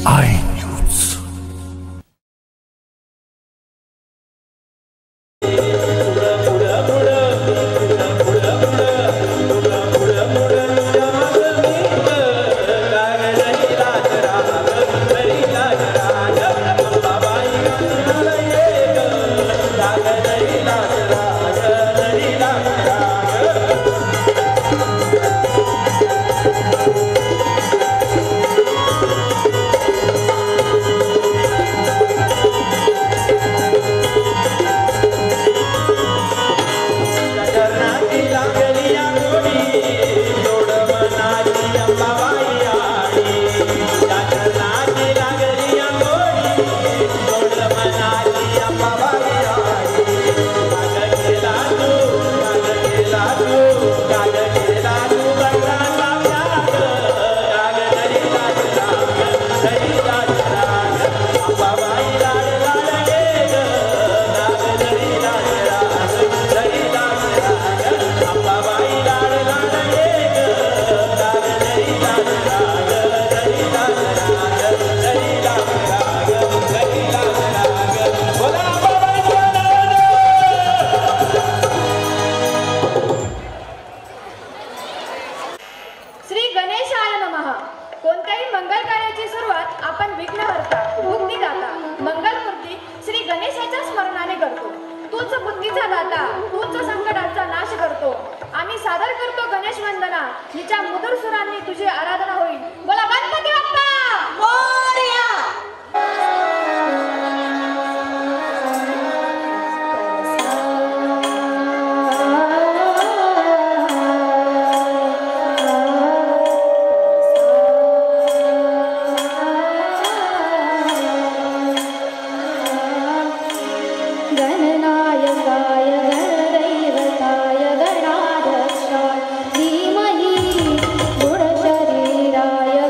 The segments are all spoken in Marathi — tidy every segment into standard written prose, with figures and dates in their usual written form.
I news. कोणत्याही मंगल कार्याची सुरुवात आपण विघ्नहर्ता बुद्धिदाता मंगलमूर्ती श्री गणेशाच्या स्मरणाने करतो. तूच बुद्धीचा दाता, तूच संकटांचा नाश करतो. आम्ही सादर करतो गणेश वंदना. हिच्या मधुर सुरांनी तुझी आराधना होईल. बोला Ganpati Bappa Morya. गणशरीराय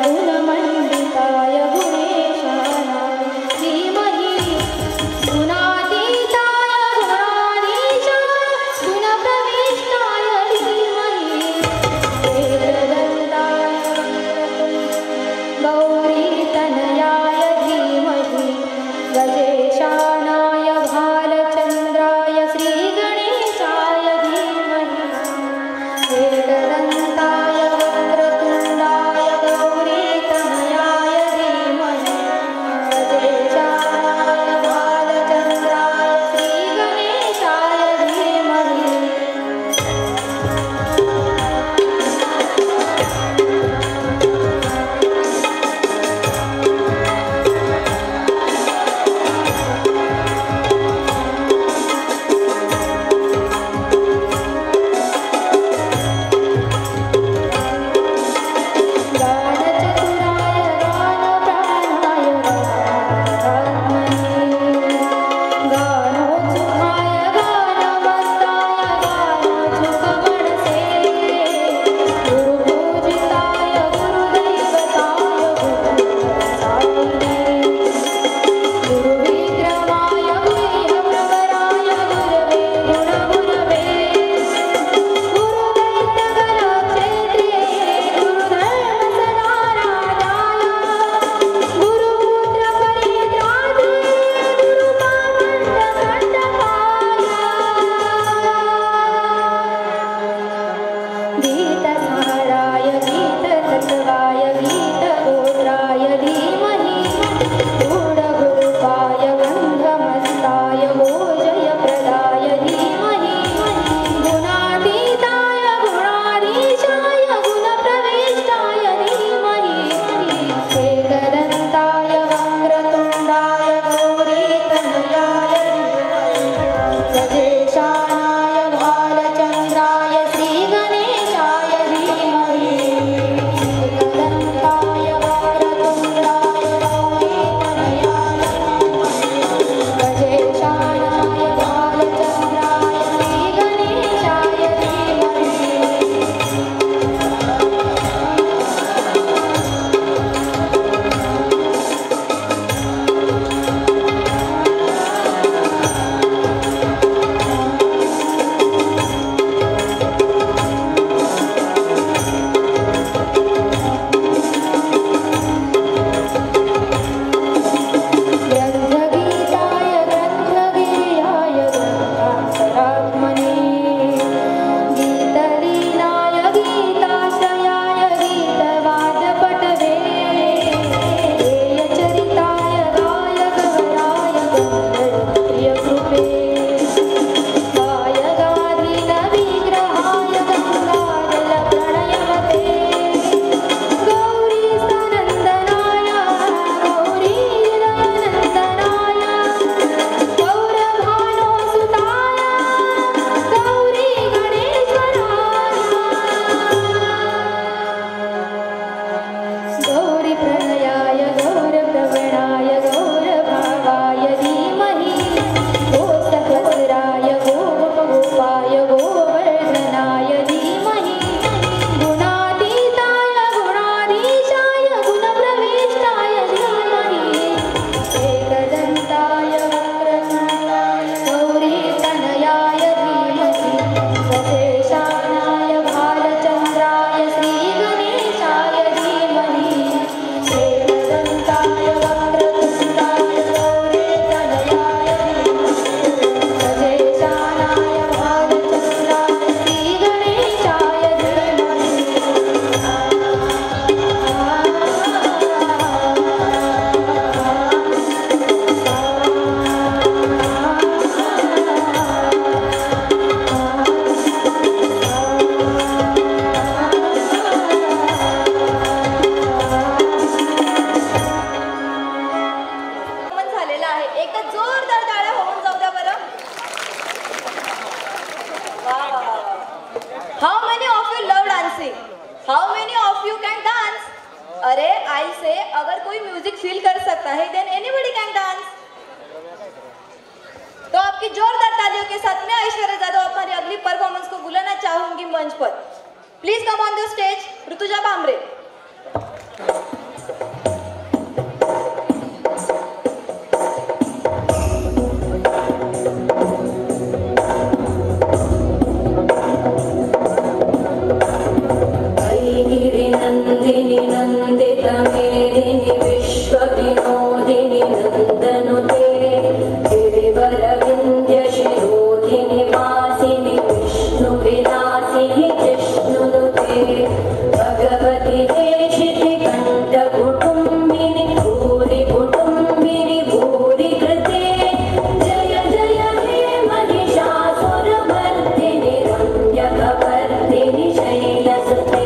dancing. How many of you can dance? अरे I say अगर कोई म्यूजिक फील कर सकता है then anybody can dance. तो आपकी जोरदार तालियों के साथ मैं ऐश्वर्या जादव हमारी अगली परफॉर्मेंस को बुलाना चाहूंगी मंच पर. Please come on the stage Rutuja Bhamre. नंदिनी नंदित मेदिनी विश्व विनोदिनी नंदनुते गिरिवर विंध्य शिरोधिनी वासिनी विष्णु विलासिनी जिष्णुनुते भगवती देशिति कंठ कुटुंबिनी भूरि कुटुंबिनी भूरि कृते जय जय हे महिषासुरमर्दिनी रम्यकवर्दिनी शैलसुते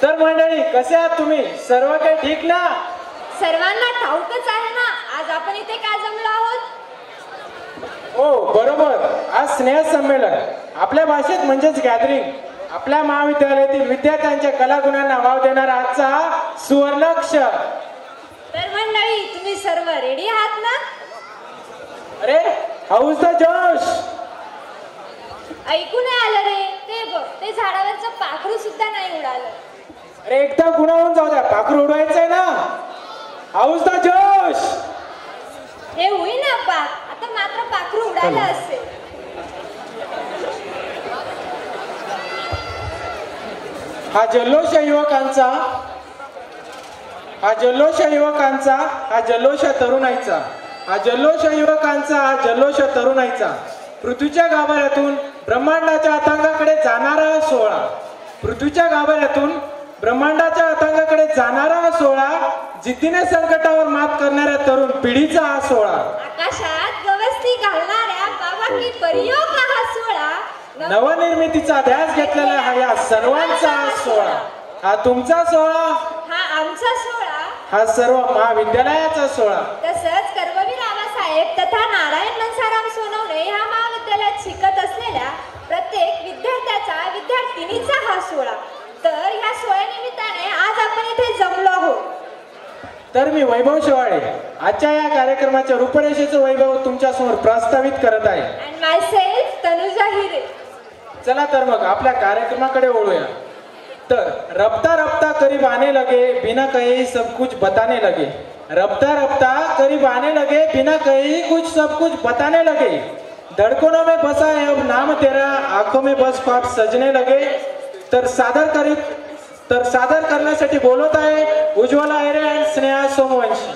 तर मंडळी कसे आहात तुम्ही? सर्व काही ठीक ना? सर्वांना ठाऊकच आहे ना आज आपण इथे काय जमलो आहोत. हो बरोबर, आज स्नेह संमेलन, आपल्या भाषेत म्हणजेच गॅदरिंग. आपल्या महाविद्यालयातील विद्यार्थ्यांच्या कलागुणांना वाव देणारा आजचा हा सुवर्णाक्षर. तर मंडळी तुम्ही सर्व रेडी आहात ना? अरे हाऊस द जोश. ऐकू नाही आलं रे. ते बघ, ते झाडावरचं पाखरू सुद्धा नाही उडालं. अरे एकदा गुणावून जाऊ द्या, पाखरू उडवायचंय ना. हाऊस द जोश. हे होई ना पाक, आता मात्र पाखरू उडायला असेल. हा जल्लोष युवकांचा, हा जल्लोष युवकांचा, हा जल्लोष तरुणाईचा, हा जल्लोष युवकांचा, हा जल्लोष तरुणाईचा. पृथ्वीच्या गाभाऱ्यातून ब्रह्मांडाच्या अथांगाकडे जाणारा हा सोहळा, पृथ्वीच्या गाभाऱ्यातून ब्रह्मांडाच्या अथांगाकडे जाणारा हा सोहळा, जिद्दीने संकटावर मात करणाऱ्या तरुण पिढीचा हा सोहळा, आकाशात गवसती घालणाऱ्या बाबा की परियो का हा सोहळा, नवनिर्मितीचा ध्यास घेतलेला हा या सर्वांचा हा सोहळा. हा तुमचा सोहळा, हा आमचा सोहळा, हा सर्व महाविद्यालयाचा सोहळा. तसंच कर्मवीर आबासाहेब तथा नारायण मनसाराम सोनवणे ह्या महाविद्यालयात शिकत असलेल्या प्रत्येक विद्यार्थ्याचा, विद्यार्थिनीचा हा सोहळा. तर ह्या सोहळ्यानिमित्ताने आज आपण इथे जमलो आहोत. तर मी वैभव शेवाळे आजच्या या कार्यक्रमाच्या रूपरेषेचं वैभव तुमच्यासमोर प्रस्तावित करत आहे. अँड माय सेल्फ तनुजा हिरे. चला तर मग आपल्या कार्यक्रमाकडे वळूया. तर रफ्ता रफ्ता करीब आने लगे बिना कहे ही सब कुछ बताने लगे. रफ्ता रफ्ता करीब आने लगे बिना कहे ही कुछ सब कुछ बताने लगे. धड़कनों में बसा है अब नाम तेरा, आंखों में बस ख्वाब सजने लगे. तर सादर करण्यासाठी बोलत आहे उज्ज्वला आयरे आणि स्नेहा सोमवंशी.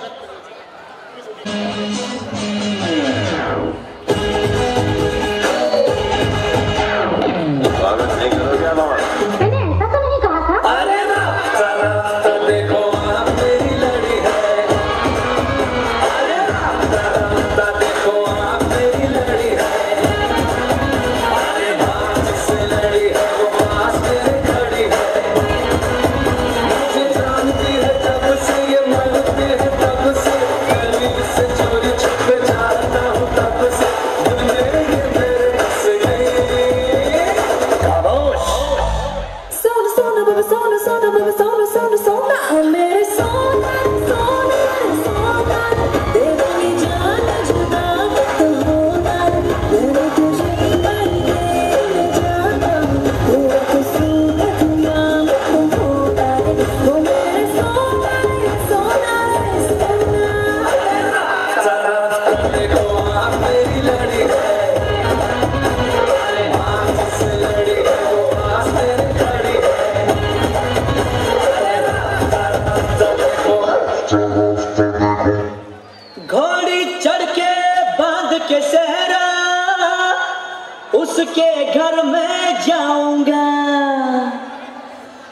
उसके घर में जाऊंगा,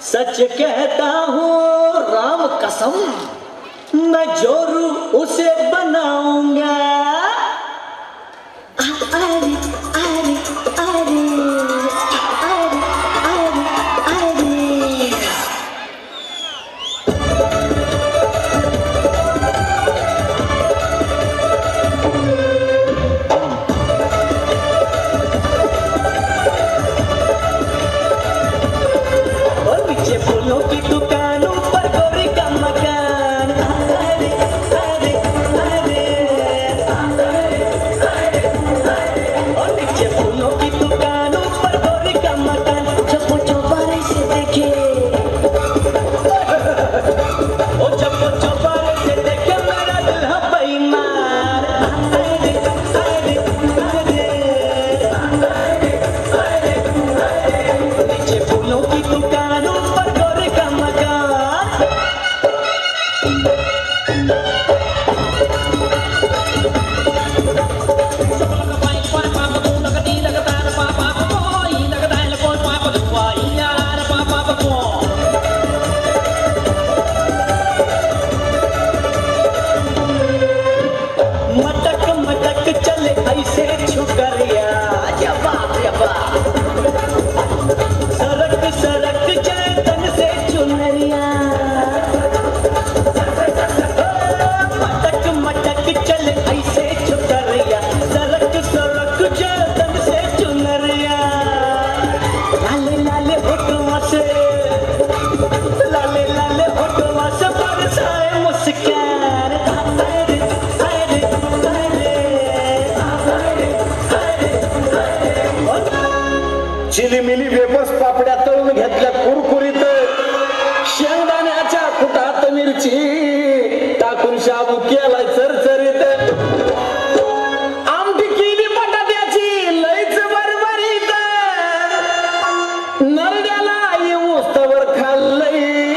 सच कहता हूँ राम कसम, मैं जोरू उसे बनाऊंगा. अरे अरे अरे अरे अरे अरे फूलों की दुकानों पर गोरी का मकान. अरे अरे अरे और नीचे फूलों की दुकानों पर गोरी का मकान. जब वो चौबारे से देखे, ओ जब वो चौबारे से देखे मेरा दिल है बेईमान. अरे अरे अरे नीचे फूलों की दुकानों पर गोरी का मकान. मटक मटक चले ऐसे छुकरिया, जवाब जवाब सरक सरक चले तन से चुनरिया. मटक मटक चले ऐसे छुकरिया, सरक सरक चले तन से चुनरिया. लाले लाले होठों से, लाले लाले होठों से बरसाए मुस्कान. चिलीमिली वेपस पापड्या तळून घेतल्या कुरकुरीत, शेंगदाण्याच्या कुटात मिरची टाकून शाबू केलाय चरचरीत. आमटी केली बटाट्याची लईच बरबरीत, नरड्याला येऊस तवर खाल्लंय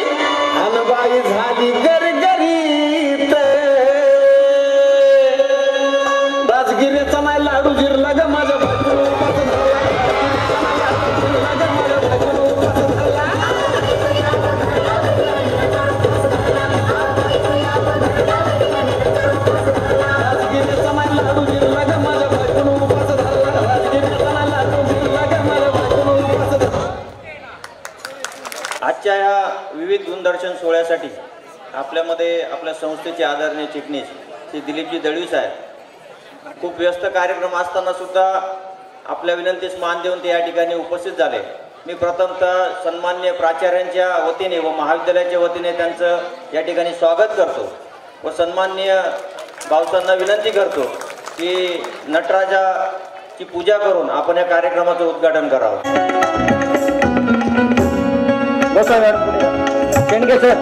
अन बाई झाली गरगरीत. राजगिऱ्याचा नाही लाडू जिरला ग माझ्या आजच्या या विविध गुणदर्शन सोहळ्यासाठी आपल्यामध्ये आपल्या संस्थेचे आदरणीय चिटणीस श्री दिलीपजी दळवी साहेब खूप व्यस्त कार्यक्रम असताना सुद्धा आपल्या विनंतीस मान देऊन ते या ठिकाणी उपस्थित झाले. मी प्रथमतः सन्माननीय प्राचार्यांच्या वतीने व महाविद्यालयाच्या वतीने त्यांचं या ठिकाणी स्वागत करतो. व सन्माननीय भाऊसांना विनंती करतो की नटराजाची पूजा करून आपण या कार्यक्रमाचं उद्घाटन करावं. शेंडगे सर,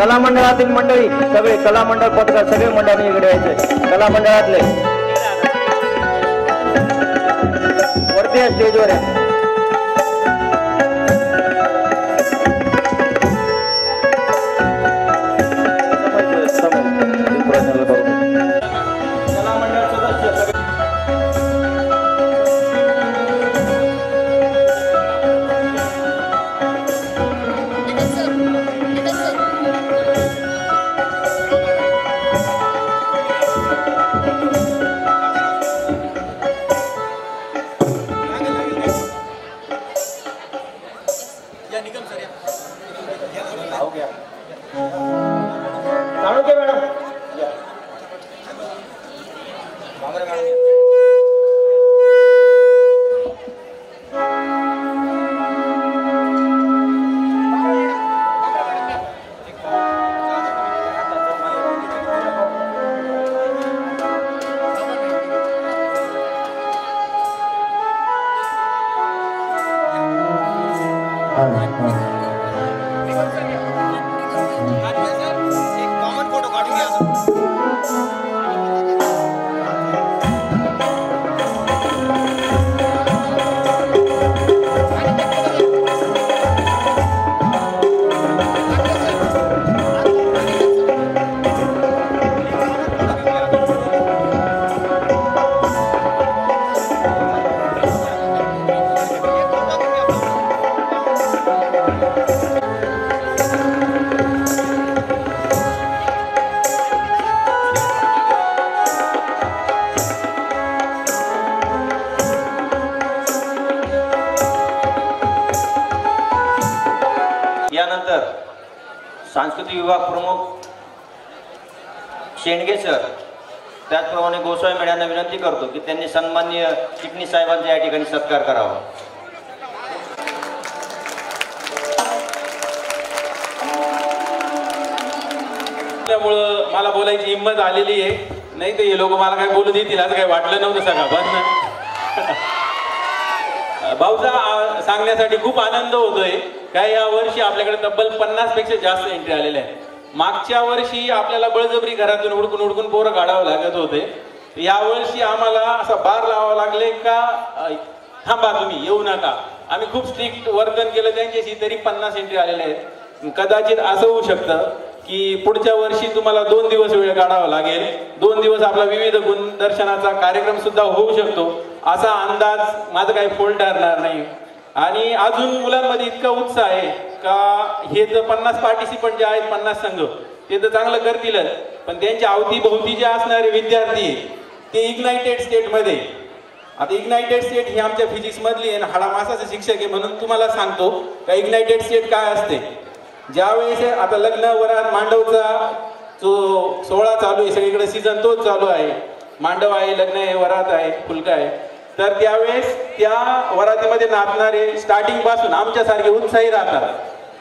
कला मंडळातील मंडळी सगळे, कला मंडळ पत्रकार सगळे मंडळांनी इकडे यायचे. कला मंडळातले वरती आहे, स्टेजवर आहे. कला मंडळ सदस्य सांस्कृतिक विभाग प्रमुख शेंडगे सर, त्याचप्रमाणे गोसावी मेळ्यांना विनंती करतो की त्यांनी सन्माननीय चिटणीस साहेबांचा या ठिकाणी सत्कार करावा. त्यामुळं मला बोलायची हिंमत आलेली आहे, नाही तर हे लोक मला काय बोलू देतील असं काही वाटलं नव्हतं सगळं. पण भाऊचा सांगण्यासाठी खूप आनंद होतोय काय या वर्षी आपल्याकडे तब्बल 50 पेक्षा जास्त एंट्री आलेल्या आहेत. मागच्या वर्षी आपल्याला बळजबरी घरातून उडकून उडकून पोरं काढावं लागत होते. या वर्षी आम्हाला असा बार लावावं लागले का थांबा तुम्ही येऊ नका. आम्ही खूप स्ट्रिक्ट वर्तन केलं त्यांच्याशी, तरी 50 एंट्री आलेल्या आहेत. कदाचित असं होऊ शकतं की पुढच्या वर्षी तुम्हाला 2 दिवस वेळ काढावा लागेल. 2 दिवस आपला विविध गुणदर्शनाचा कार्यक्रम सुद्धा होऊ शकतो असा अंदाज माझं काही फोल ठरणार नाही. आणि अजून मुलांमध्ये इतका उत्साह आहे का हे तर 50 पार्टिसिपंट जे आहेत 50 संघ ते तर चांगलं करतीलच, पण त्यांच्या अवतीभोवती जे असणारे विद्यार्थी ते इग्नायटेड स्टेटमध्ये, आता इग्नायटेड स्टेट ही आमच्या फिजिक्स मधली आहे, हाडामासाचे शिक्षक आहे म्हणून तुम्हाला सांगतो का इग्नायटेड स्टेट काय असते. ज्यावेळेस आता लग्न वरात मांडवचा जो सोहळा चालू आहे, सगळीकडे सीझन तोच चालू आहे, मांडव आहे, लग्न आहे, वरात आहे, फुलका आहे, तर त्यावेळेस त्या वरातीमध्ये नाचणारे स्टार्टिंग पासून आमच्यासारखे उत्साही राहतात.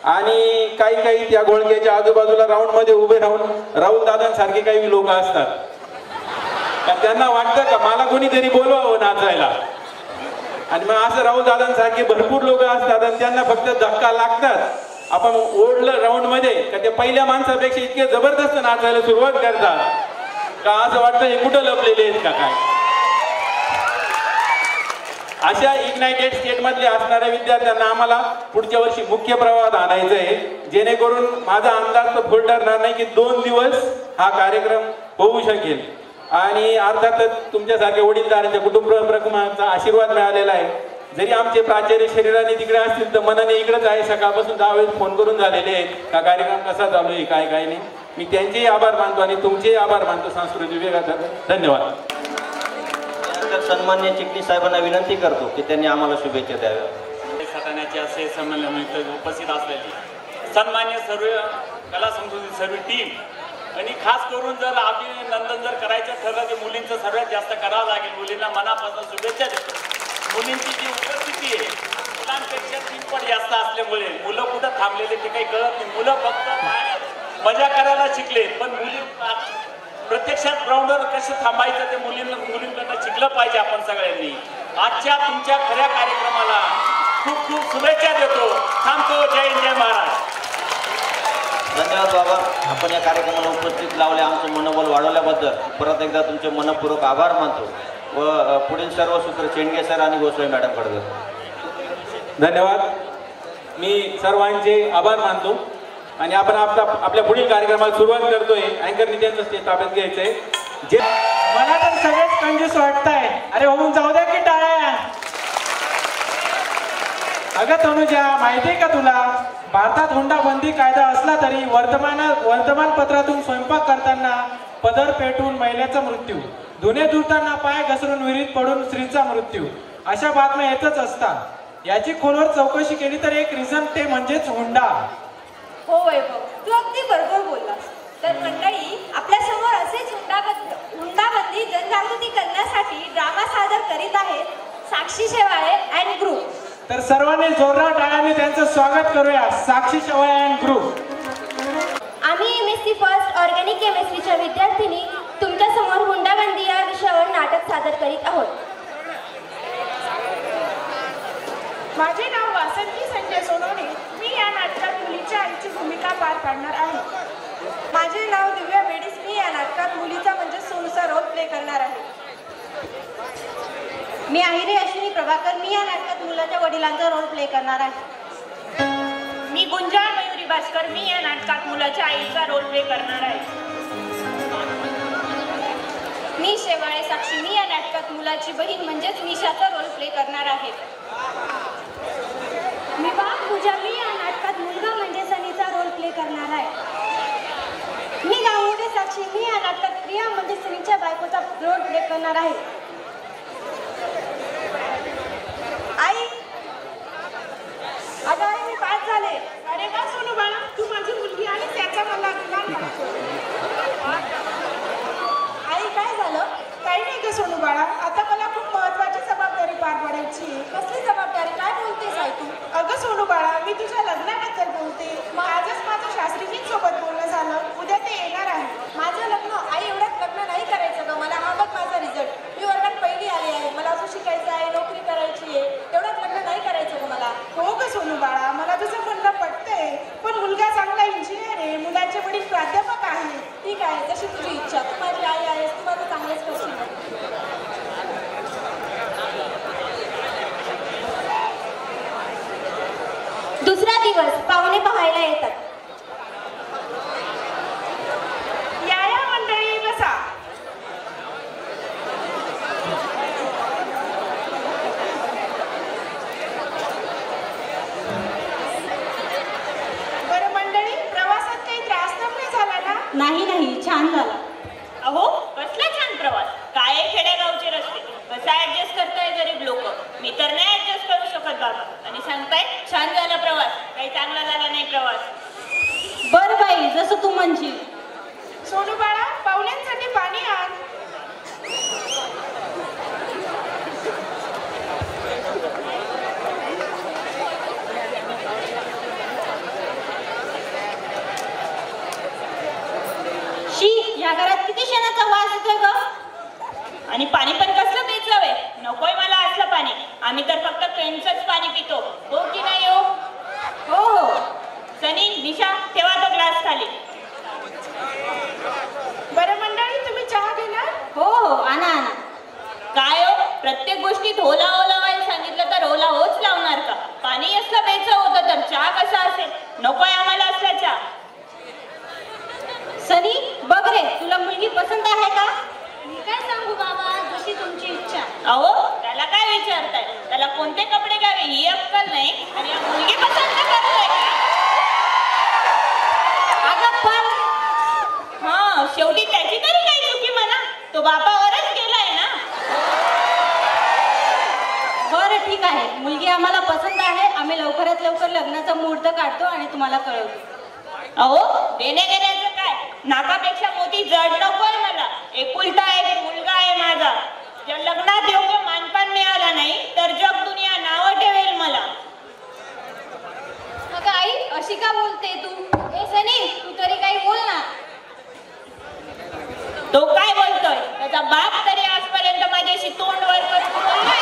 आणि काही त्या घोळक्याच्या आजूबाजूला राऊंड मध्ये उभे राहून राहुल दादांसारखे काही लोक असतात. त्यांना वाटतं का मला कोणीतरी बोलवावं नाचायला, आणि मग असं राहुल दादांसारखे भरपूर लोक असतात आणि त्यांना फक्त धक्का लागतात. आपण ओढलं राऊंड मध्ये का ते पहिल्या माणसापेक्षा इतके जबरदस्त नाचायला सुरुवात करतात का असं वाटतं हे कुठं लपलेले आहेत का काय. अशा इग्नायटेड स्टेट मधले असणाऱ्या विद्यार्थ्यांना आम्हाला पुढच्या वर्षी मुख्य प्रवाहात आणायचं आहे, जेणेकरून माझा अंदाज तर फुल ठरणार नाही की 2 दिवस हा कार्यक्रम होऊ शकेल. आणि अर्थातच तुमच्यासारख्या वडीलधाऱ्यांच्या कुटुंब प्रमुखांचा आशीर्वाद मिळालेला आहे. जरी आमचे प्राचार्य शरीराने तिकडे असतील तर मनाने इकडेच आहे. सकाळपासून 10 वेळेस फोन करून झालेले आहेत हा कार्यक्रम कसा चालू आहे काय काय नाही. मी त्यांचेही आभार मानतो आणि तुमचेही आभार मानतो सांस्कृतिक विभागाचा. धन्यवाद. त्यानंतर सन्माननीय चिटणीस साहेबांना विनंती करतो की त्यांनी आम्हाला शुभेच्छा द्याव्या. सटाण्याचे असे संमेलनात उपस्थित असलेली सन्मान्य सर्व कला संस्कृती सर्व टीम, आणि खास करून जर अभिनंदन जर करायचं ठरलं तर मुलींचं सर्वात जास्त करावं लागेल. मुलींना मनापासून शुभेच्छा देतो. मुलींची जी उपस्थिती आहे मुलांपेक्षा 3 पट जास्त असल्यामुळे मुलं कुठं थांबलेले ते काही कळत नाही. मुलं फक्त मजा करायला शिकले, पण मुली प्रत्यक्षात ग्राउंडवर कसं थांबायचं ते मुलींकडनं शिकलं पाहिजे आपण सगळ्यांनी. आजच्या तुमच्या खऱ्या कार्यक्रमाला खूप खूप शुभेच्छा देतो. थांबतो. जय हिंद, जय महाराष्ट्र. धन्यवाद बाबा, आपण या कार्यक्रमाला उपस्थित लावले, आमचं मनोबल वाढवल्याबद्दल परत एकदा तुमचे मनपूर्वक आभार मानतो व पुढील सर्व सूत्र चेंडगे सर आणि गोसावी मॅडमकडे. धन्यवाद. मी सर्वांचे आभार मानतो आणि आपण आपल्या पुढील कार्यक्रमाला सुरुवात करतोय. अँकरनी त्यांचं स्टेज ताब्यात घ्यायचंय. जे मला तर सगळेच कंजूस वाटताय. अरे होऊन जाऊ द्या की टाळ्या. अगं तनुजा, माहितीये का तुला, भारतात हुंडाबंदी कायदा असला तरी वर्तमानपत्रातून स्वयंपाक करताना पदर पेटून महिलेचा मृत्यू, धुणे धुताना पाय घसरून विहिरीत पडून स्त्रीचा मृत्यू, अशा बातम्या येतच असतात. याची खोलवर चौकशी केली तर एक रिझन ते म्हणजेच हुंडा. हो वैभव, तू अगदी बरोबर बोललास. तर मंडळी, आपल्या समोर असेच हुंडाबंदी जनजागृती करण्यासाठी ड्रामा सादर करीत आहेत साक्षी शेवाळे अँड ग्रुप. तर सर्वांनी जोरदार टाळ्यांनी त्यांचं स्वागत करूया. साक्षी शेवाळे अँड ग्रुप. आम्ही MSc फर्स्ट ऑर्गॅनिक केमिस्ट्रीच्या विद्यार्थिनी तुमच्या समोर हुंडाबंदी या विषयावर नाटक सादर करीत आहोत. माझे नाव वासंती संजय सोनवणे. मी या नाटकात मुलीच्या आईची भूमिका पार पाडणार आहे. माझे नाव दिव्या बेडीस. मी या नाटकात मुलीचा म्हणजे सोनूचा रोल प्ले करणार आहे. मी आहिरे अश्विनी प्रभाकर. मी या नाटकात मुलाच्या वडिलांचा रोल प्ले करणार आहे. मी गुंजा मयुरी भास्कर. मी या नाटकात मुलाच्या आईचा रोल प्ले करणार आहे. मी शेवाळे साक्षी. मी या नाटकात मुलाची बहीण म्हणजेच निशाचा रोल प्ले करणार आहे. मी पूजा. मी या नाटकात मुलगा म्हणजे सनीचा रोल प्ले करणार आहे. मी गावडे साक्षी. मी या नाटकात प्रिया म्हणजे सनीच्या बायकोचा रोल प्ले करणार आहे. आई, अगं आई, मी पास झाले. अरे वा सोनू बाळा, तू माझी मुलगी आणि त्याचा मला अभिमान वाटतो. आई, काय झालं? काही नाही ग सोनू बाळा, आता मला खूप महत्वाची जबाबदारी पार पाडायची. कसली जबाबदारी? काय बोलतेस आई तू? अगं सोनू बाळा, मी तुझ्या लग्नाबद्दल बोलते. आजच माझं शास्त्रीजींसोबत बोलणं झालं. उद्या ते येणार आहे. माझं लग्न? आई, एवढ्यात लग्न नाही करायचं ग मला. हा बघ माझा रिझल्ट. मी वर्गात पहिली आली आहे. मला अजून शिकायचं आहे, नोकरी करायची आहे. एवढ्यात लग्न नाही करायचं ग मला. हो ग सोनू बाळा, मला तुझं म्हणणं पटतंय, पण मुलगा चांगला इंजिनियर आहे, मुलाचे वडील प्राध्यापक आहे. ठीक आहे, जशी तुझी इच्छा. तू माझी आई आहेस, तू माझं चांगलंच करशील. दुसरा दिवस. पाहुणे पाहायला येतात. या मंडळी, बसा. बरं मंडळी, प्रवासात काही त्रास तर नाही झाला ना? नाही, छान झाला. अहो, कसला छान प्रवास. काय खेडेगावचे रस्ते, कसा ऍडजस्ट करताय गरीब लोक. मी तर नाही ऍडजस्ट करू शकत बाबा. आणि सांगताय छान झाला प्रवास, काही चांगला झाला नाही प्रवास. बरं बाई, जसं तू म्हणशील. सोनू बाळा, पाहुण्यांसाठी पाणी आण. शी, या घरात किती शेणाचा वास येतोय ग. आणि पाणी पण कसलं प्यायचं वे. नकोय मला असलं पाणी. आम्ही तर फक्त केनचंच पाणी पितो. हो की नाही हो? हो. सनी, निशा, ठेवा तो ग्लास खाली. बरं मंडळी, तुम्ही चहा घेणार? हो, आणा. काय हो, प्रत्येक गोष्टीत होला व्हायला सांगितलं तर होला होच लावणार का? पाणी असलं प्यायचं होतं तर चहा कसा असेल. नकोय आम्हाला असला चहा. सनी, बघ रे, तुला मुलगी पसंत आहे का? मी काय सांगू बाबा, जशी तुमची इच्छा. अहो, त्याला काय विचारताय? त्याला कोणते कपडे घ्यावे ही अक्कल नाही आणि मुलगी पसंत करतोय का? अगं पण हा, शेवटी त्याची तरी काही चुकी म्हणा. तो बापावरच गेलाय ना. बरं ठीक आहे, मुलगी आम्हाला पसंत आहे. आम्ही लवकरात लवकर लग्नाचा मुहूर्त काढतो आणि तुम्हाला कळवतो. अहो, देणे घेण्याचं काय, नाकापेक्षा मोठी जड नकोय मला. एकुलता एक मुलगा आहे माझा. ज्या लग्नात योग्य मानपान मिळाला नाही तर जग दुनिया नावं ठेवेल मला. अगं आई, अशी का बोलते तू? ए सनी, तू तरी काही बोल त्याचा बाप तरी आजपर्यंत माझ्याशी तोंड वर करून बोललाय.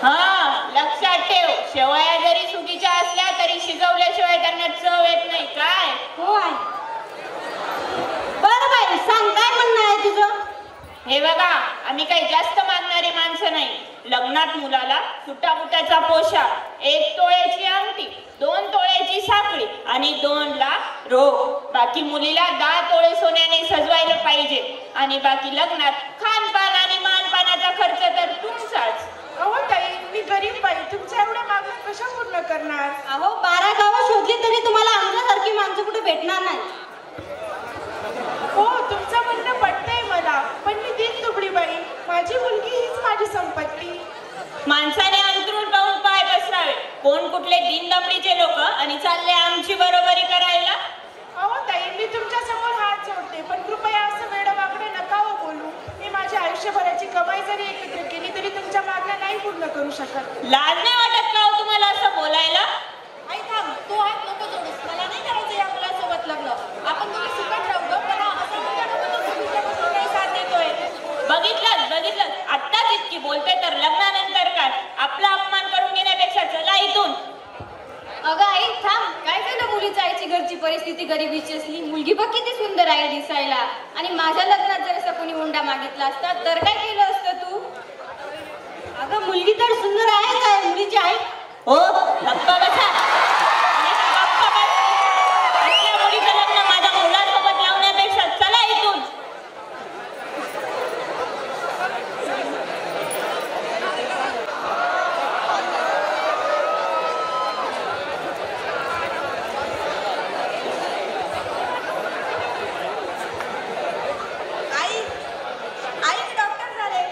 हा, लक्षात ठेव, शेवया जरी चुकीच्या असल्या तरी शिजवल्याशिवाय त्यांना चव येत नाही. काय हो आहे. बरं बाई, सांग काय म्हणणं आहे तुझं? हे बघा, आम्ही काही जास्त मागणारी माणसं नाही. लग्नात मुलाला सुटाबुटाचा पोशाख, 1 तोळ्याची अंगठी, 2 तोळ्याची साखळी आणि 2 लाख रोख. बाकी मुलीला 10 तोळे सोन्याने सजवायला पाहिजे. आणि बाकी लग्नात खानपान आणि मानपानाचा खर्च तर तुमचाच. अहो ताई, मी गरीब बाई, तुमच्या एवढ्या मागण्या कशा पूर्ण करणार? अहो 12 गावं शोधली तरी तुम्हाला आमच्यासारखी माणसं कुठे भेटणार नाही. हो, तुमचं म्हणणं पटतंय मला, पण मी दिन दुबळी बाई, माझी मुलगी हीच माझी संपत्ती. माणसाने अंतरून पाहून पाय पसरावे. कोण कुठले दिनदमडीचे लोक आणि चालले आमची बरोबरी करायला. अहो ताई, मी तुमच्या समोर हात जोडते, पण कृपया असं वेडवाकडे नका हो बोलू. मी माझ्या आयुष्यभराची कमाई जरी एकत्र केली तरी तुमच्या मागण्या नाही पूर्ण करू शकत. लाज नाही वाटत का हो तुम्हाला असं बोलायला? आई थांब, तू हात नको जोडूस. मला नाही करायचं या मुलासोबत लग्न. आपण तुम्ही सुकट राहू गं, पण असं नाही साथ देतोय. बघितलं, आत्ताच इतकी बोलते तर लग्नानंतर काय? आपला अपमान करून घेण्यापेक्षा चला इथून. अगं आई थांब, काय झालं? मुलीच्या आईची घरची परिस्थिती गरिबीची असली. मुलगी बघ किती सुंदर आहे दिसायला. आणि माझ्या लग्नात जर असं कोणी हुंडा मागितला असता तर काय केलं असतं तू? अगं मुलगी तर सुंदर आहे काय मुलीची आई? हो, गप्पा बसा. असल्या मुलीचं लग्न माझ्या मुलासोबत लावण्यापेक्षा चला इथून. आई मी डॉक्टर झाले.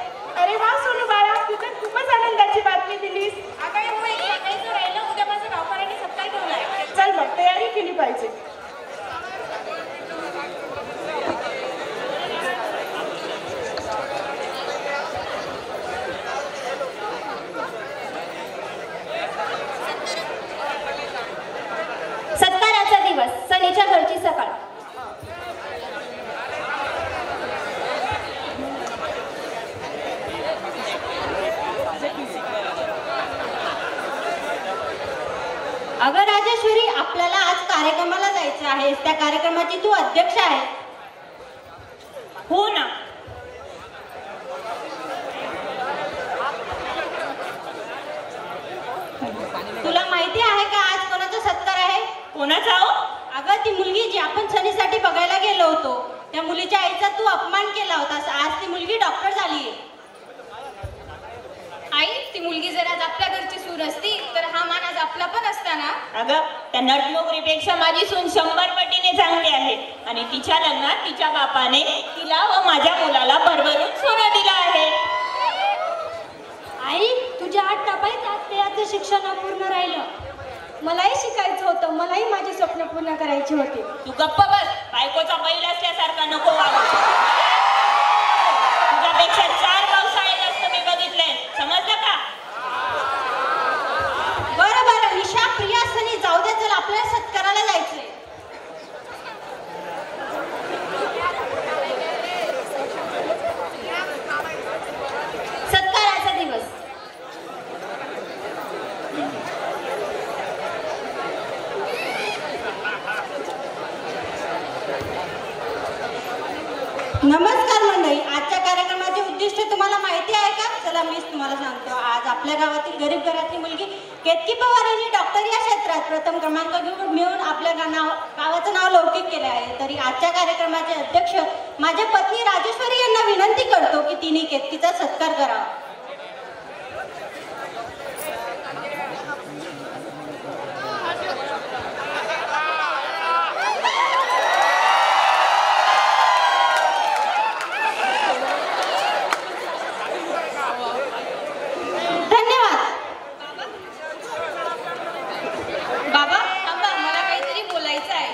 अरे वा सोनू बाळा, तू तर खूपच आनंदाची बातमी दिलीस. अगं एवढं एक सांगायचं राहिलं, उद्या माझं गावकऱ्यांनी सत्कार ठेवलाय. चल मग, तयारी केली पाहिजे. सत्काराचा दिवस, सनीच्या घरची सकाळ. अगं राजेश्वरी, आपल्याला आज कार्यक्रमाला जायचं आहे. त्या कार्यक्रमाची तू अध्यक्ष आहे. हो ना. तुला माहिती आहे का आज कोणाचा सत्कार आहे? कोणाचा हो? अगं ती मुलगी जी आपण सनीसाठी बघायला गेलो होतो, त्या मुलीच्या आईचा तू अपमान केला होतास. आज ती मुलगी डॉक्टर झालीये. आई, ती मुलगी जर आज आपल्या घरची सून असती तर हा मान आज आपला पण असता ना. अगं, त्या नटनोकरीपेक्षा माझी सून 100 पटीने चांगली आहे. आणि तिच्या लग्नात तिच्या बापाने तिला व माझ्या मुलाला भरभरून सोनं दिलं आहे. आई, तुझ्या 8 टपाईत आज त्याचं शिक्षण अपूर्ण राहिलं. मलाही शिकायचं होतं. मलाही माझी स्वप्न पूर्ण करायची होती. तू गप्प बस. बायकोचा बैल असल्यासारखा नको वागू. तुझ्यापेक्षा 4 पावसाळे जास्त मी बघितले. समजलं का? बरं निशा, प्रिया, सनी जाऊ दे. चल आपल्याला सत्काराला जायचंय. सत्काराचा दिवस. नमस्कार मंडळी, आजच्या कार्यक्रमाचे उद्दिष्ट तुम्हाला माहिती आहे का? चला मीच तुम्हाला सांगतो. आज आपल्या गावातील गरीब घरातली मुलगी केतकी पवार यांनी डॉक्टर या क्षेत्रात प्रथम क्रमांक मिळवून आपल्या गावाचं नाव लौकिक केले आहे. तरी आजच्या कार्यक्रमाचे अध्यक्ष माझ्या पत्नी राजेश्वरी यांना विनंती करतो की तिने केतकीचा सत्कार करावा.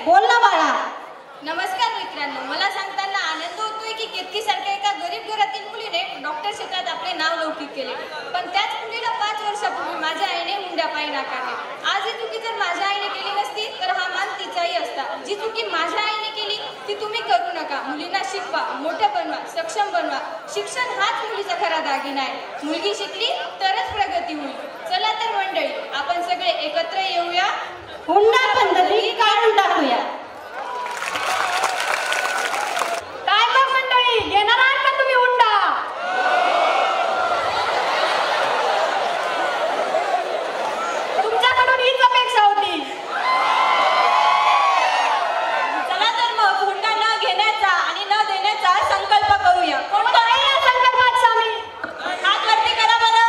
बोल ना बाळा. नमस्कार मित्रांनो, मला सांगताना आनंद होतोय की केतकीसारख्या एका गरीब घरातील मुलीने डॉक्टर क्षेत्रात आपले नाव लौकिक केले. पण त्याच मुलीला 5 वर्षापूर्वी माझ्या आईने हुंड्यापायी नाकारले. आज ही चुकी जर माझ्या आईने केली नसती तर हा मान तिचाही असता. जी चुकी माझ्या आईने केली ती तुम्ही करू नका. मुलींना शिकवा, मोठं बनवा, सक्षम बनवा. शिक्षण हाच मुलीचा खरा दागिना आहे. मुलगी शिकली तरच प्रगती होईल. चला तर मंडळी, आपण सगळे एकत्र येऊया, हुंडा बंदी काढून टाकूया. काय मग मंडळी, घेणार आहात का तुम्ही हुंडा? तुमच्याकडून हीच अपेक्षा होती. चला तर मग हुंडा न घेण्याचा आणि न देण्याचा संकल्प करूया. कोण आहे या संकल्पात सामील? हात वरती करा बरं.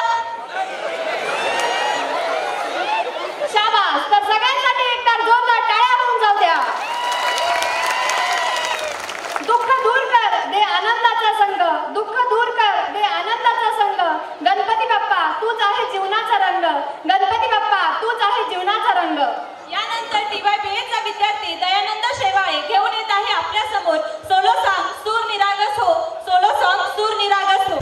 शाबास. तर सगळ्यांसाठी एकदा जोरदार टाळ्या होऊन जाऊ द्या. दुःख दूर कर दे आनंदाचा संग, दुःख दूर कर दे आनंदाचा संग. गणपती बाप्पा तूच आहे जीवनाचा रंग, गणपती बाप्पा तूच आहे जीवनाचा रंग. यानंतर TYBA चा विद्यार्थी दयानंद शेवाळे घेऊन येत आहे आपल्या समोर सोलो सॉन्ग सूर निरागस हो. सोलो सॉन्ग सूर निरागस हो.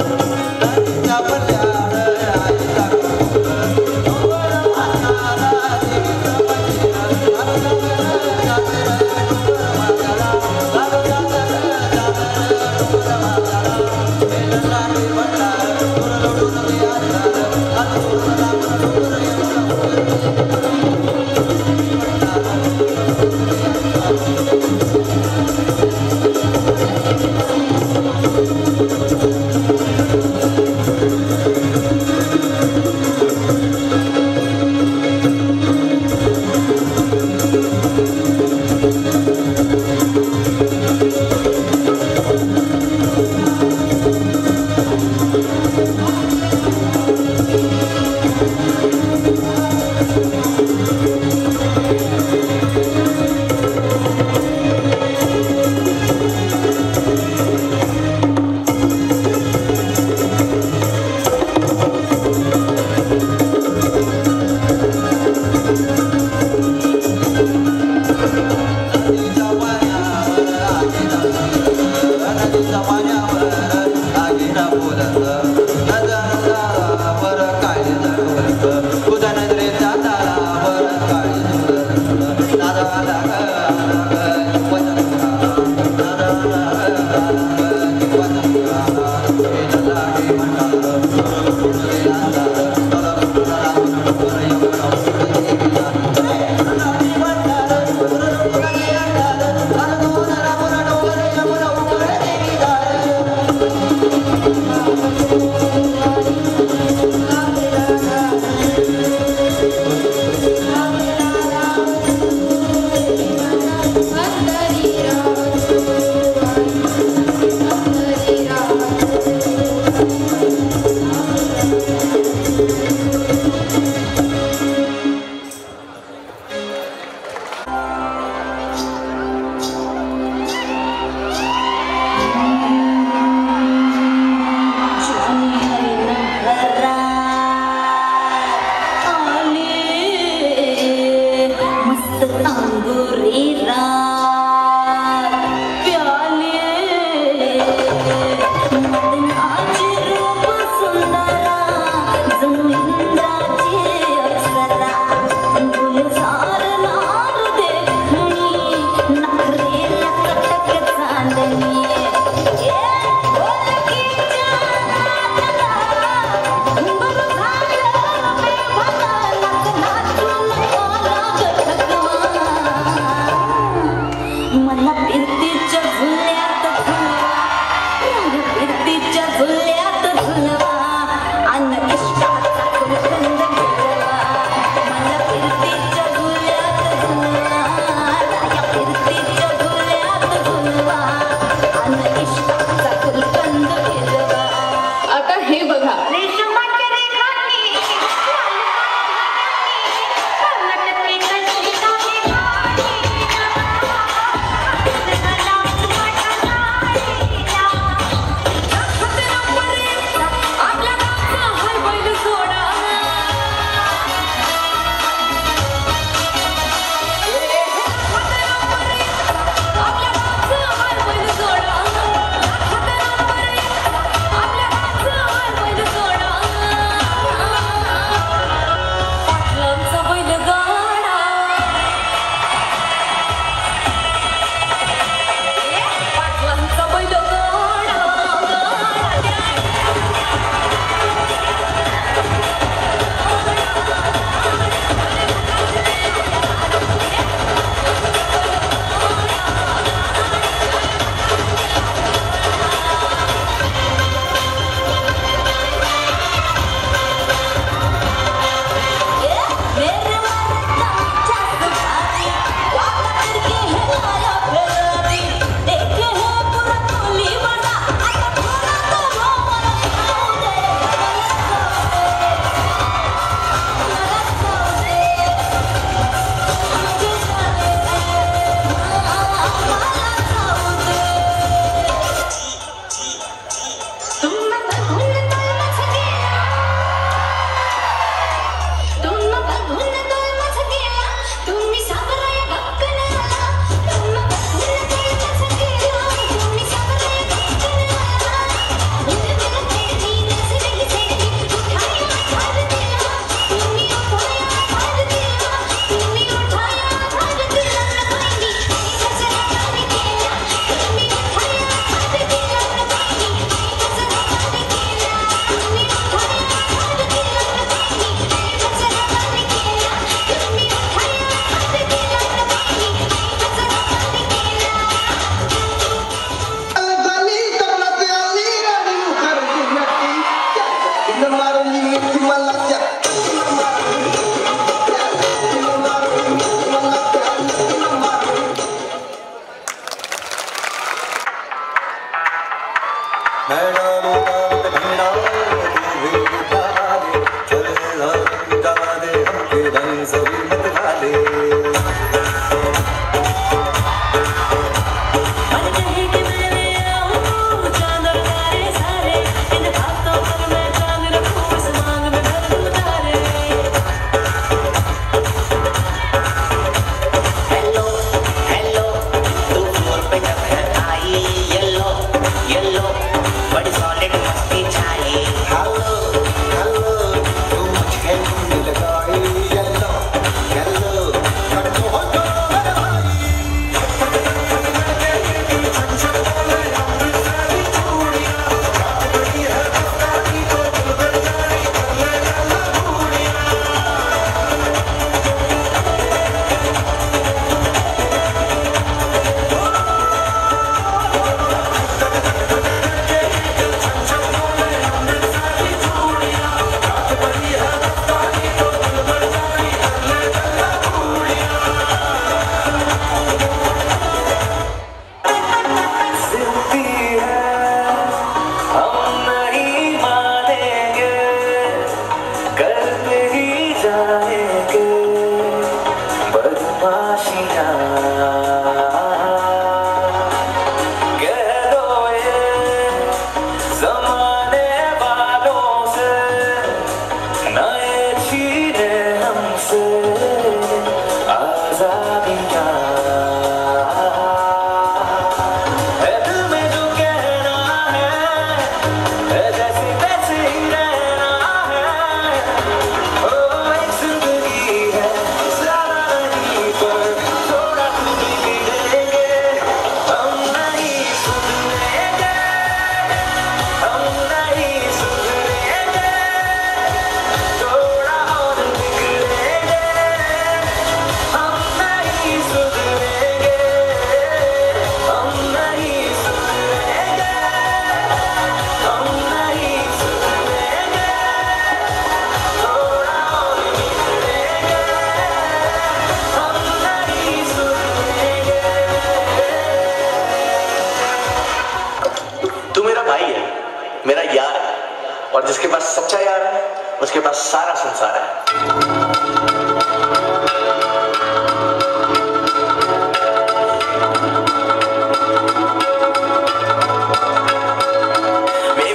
और जिसके पास सच्चा यार है उसके पास सारा संसार है।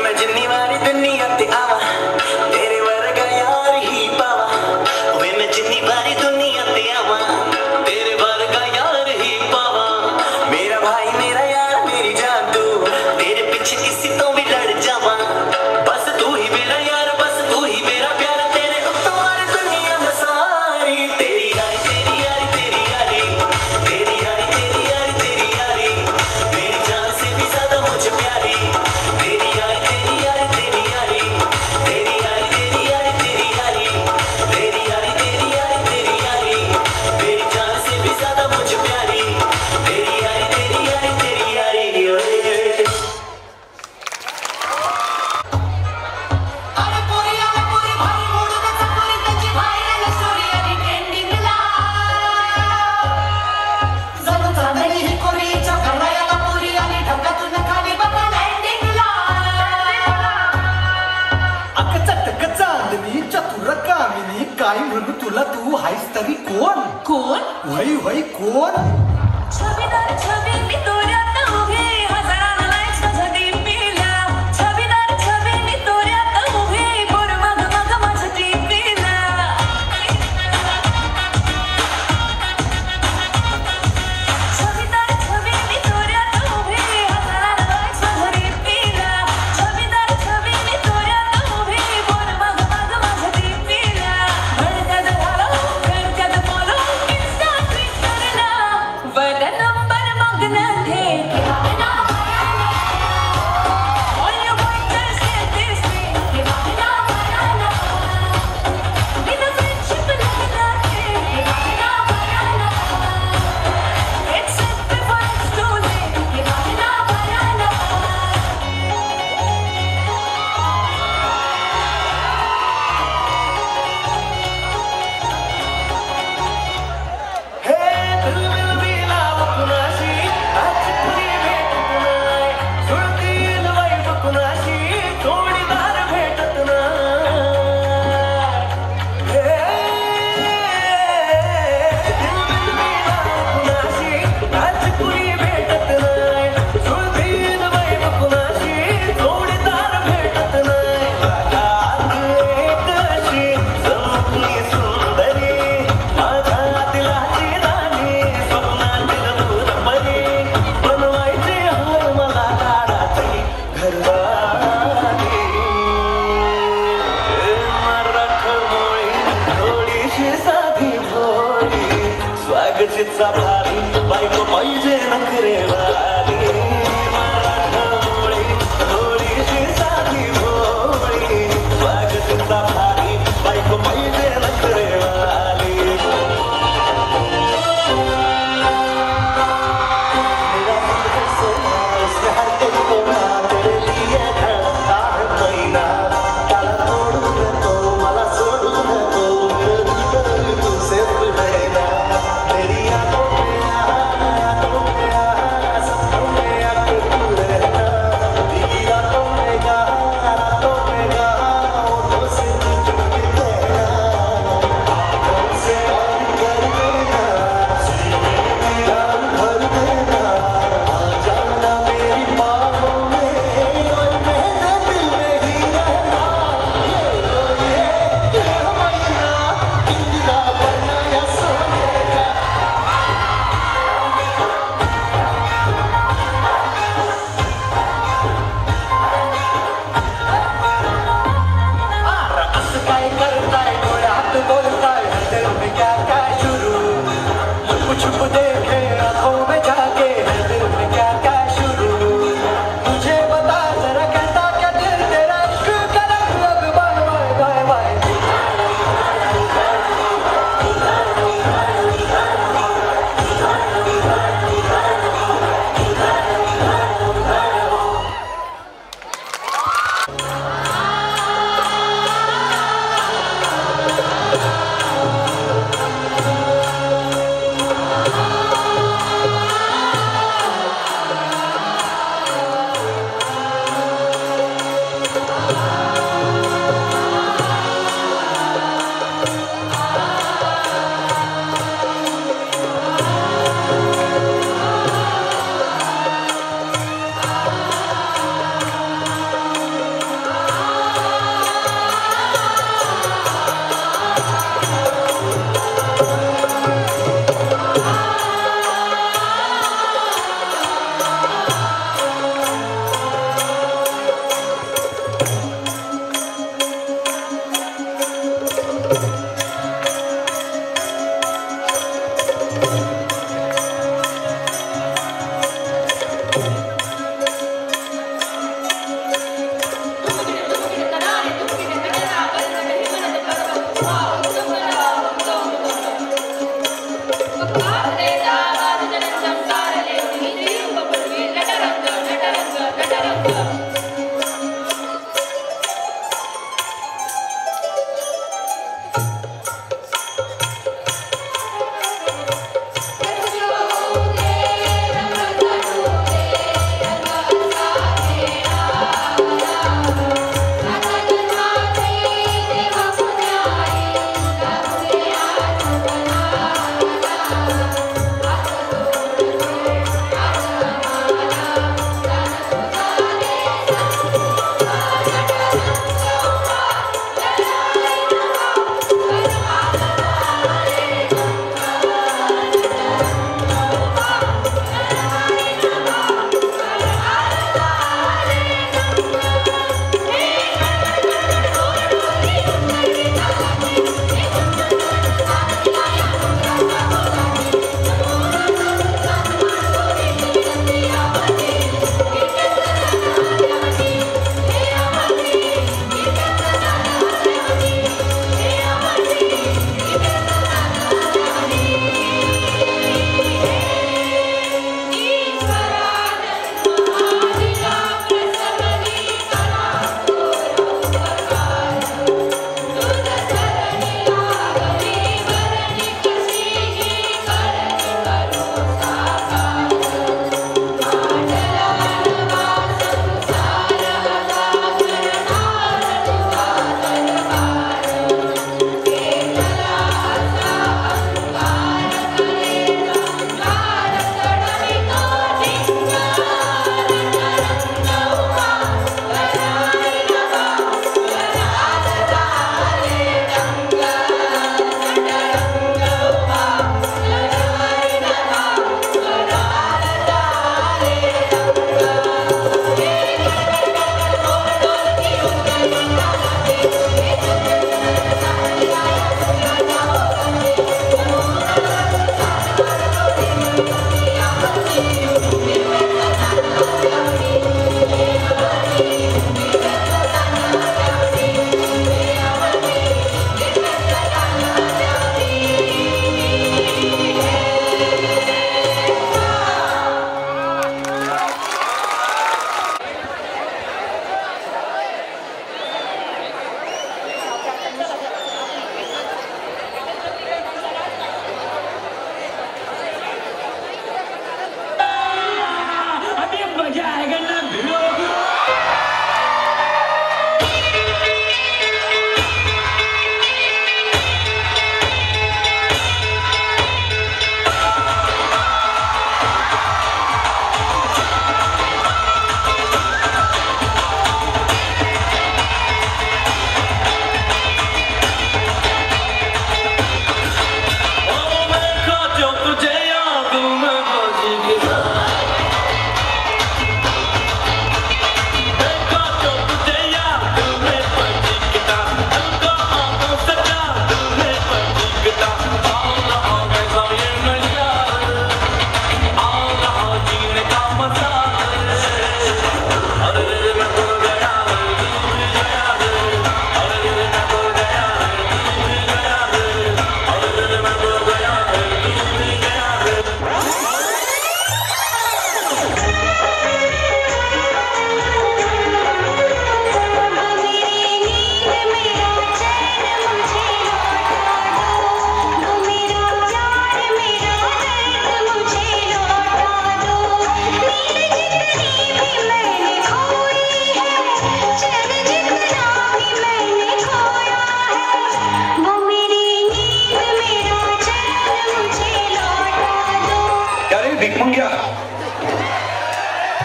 मैं जिन्नी वारी दुनिया ते आवा तेरे वर्गा यार ही पावा। मैं जिन्नी वारी दुनिया ते आवा तेरे वर्गा यार ही पावा। मेरा भाई मेरा यार मेरी जान तू तेरे पीछे किसी तो भी लड़ जावा। बस तू ही मेरा यार बस तू ही मेरा प्यार तेरे तुम्हारी दुनिया में सारी। तेरी यारी तेरी यारी तेरी यारी तेरी यारी तेरी यारी तेरी यारी मेरी जान से भी ज्यादा मुझे प्यारी। तेरी यारी तेरी यारी तेरी यारी तेरी यारी तेरी यारी तेरी यारी तेरी यारी तेरी यारी तेरी यारी मेरी जान से भी ज्यादा मुझे प्यारी। तेरी यारी तेरी यारी तेरी यारी अरे पोरी भाई मोडू त्याचा पोरी त्याची व्हायरल स्टोरी आणि ट्रेंडिंगला जणू चांदणी ही कोरीच्या घरायाला पोरी आणि ढगातून खाली बघा लँडिंगला। अक चटक चांदणी चतुर कामिनी काय म्हणू तुला तू हायस तरी कोण कोण वही वही कोण। छबीदार छबी मी तोऱ्यात उभी हजारांना लाईक्स माझ्या डीपीला। छबीदार छबी मी तोऱ्यात उभी बोर मग मग माझ्या डीपीला। छबीदार छबी मी तोऱ्यात उभी हजारांना लाईक्स माझ्या डीपीला। छबीदार छबी मी तोऱ्यात उभी बोर मग मग माझ्या डीपीला। भडकत घालो भडकत बोलो इंस्टा ट्विटरला वग नंबर मग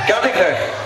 क्या दिख रहा है?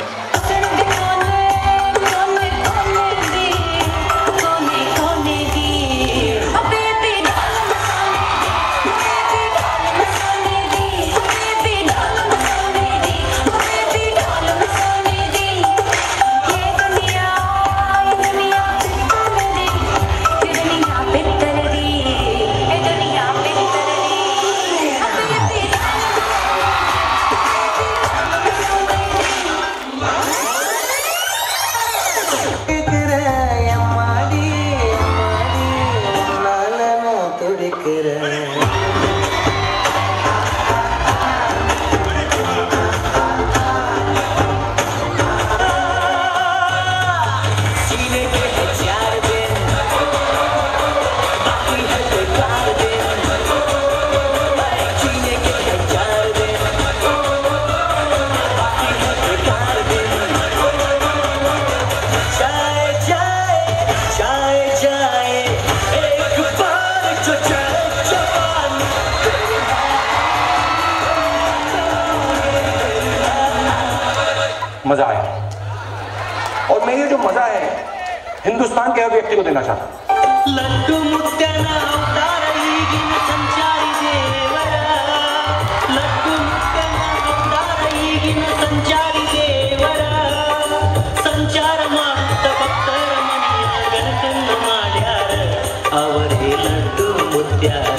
मजा आया और मैं ये जो मजा है हिंदुस्तान के हर व्यक्ति को देना चाहता हूं। लड्डू मुत्याना अवतार ಈಗಿನ ಸಂಚಾರಿ ದೇವರ ಲಡ್ಡು ಮುತ್ಯಾನ ಅವತಾರ ಈಗಿನ ಸಂಚಾರಿ ದೇವರ ಸಂಚಾರ ಮಾಡುತ್ತ ಭಕ್ತರ ಮನೆಯ ಗಣಕನ್ನ ಮಾಡ್ಯಾರ ಅವರೇ ಲಡ್ಡು ಮುತ್ಯಾರ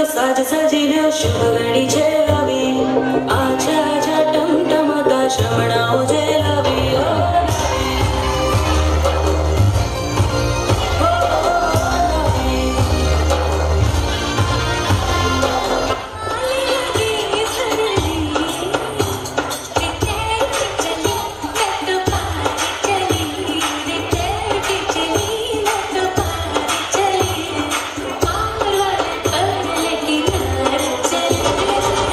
साज सजिलो शुभ घडीचे हवी आजा आजा टमटमता श्रवणाओ जे हवी Thank you.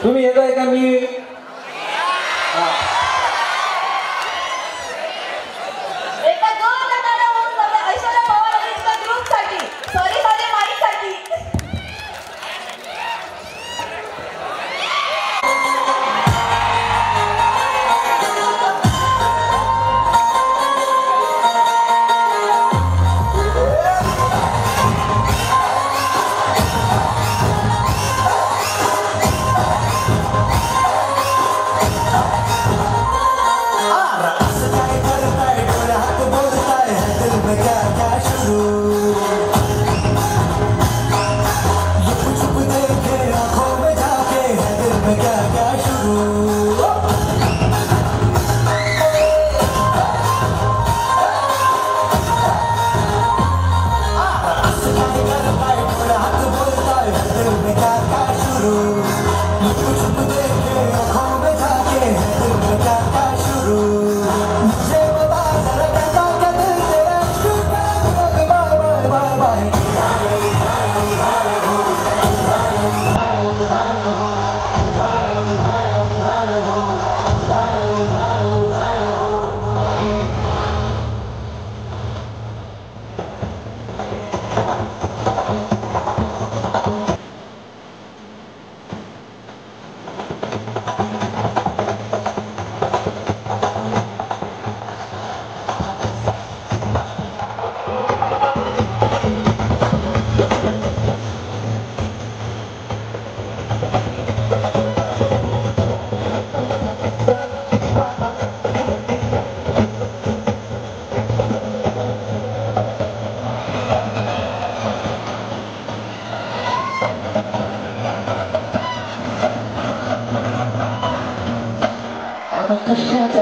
तुम्ही येताय का? मी एका दोन गटाला होऊन जाते ऐश्वर्या पवार आणि तिच्या ग्रुपसाठी सॉरी माझे माईकसाठी. कशाचा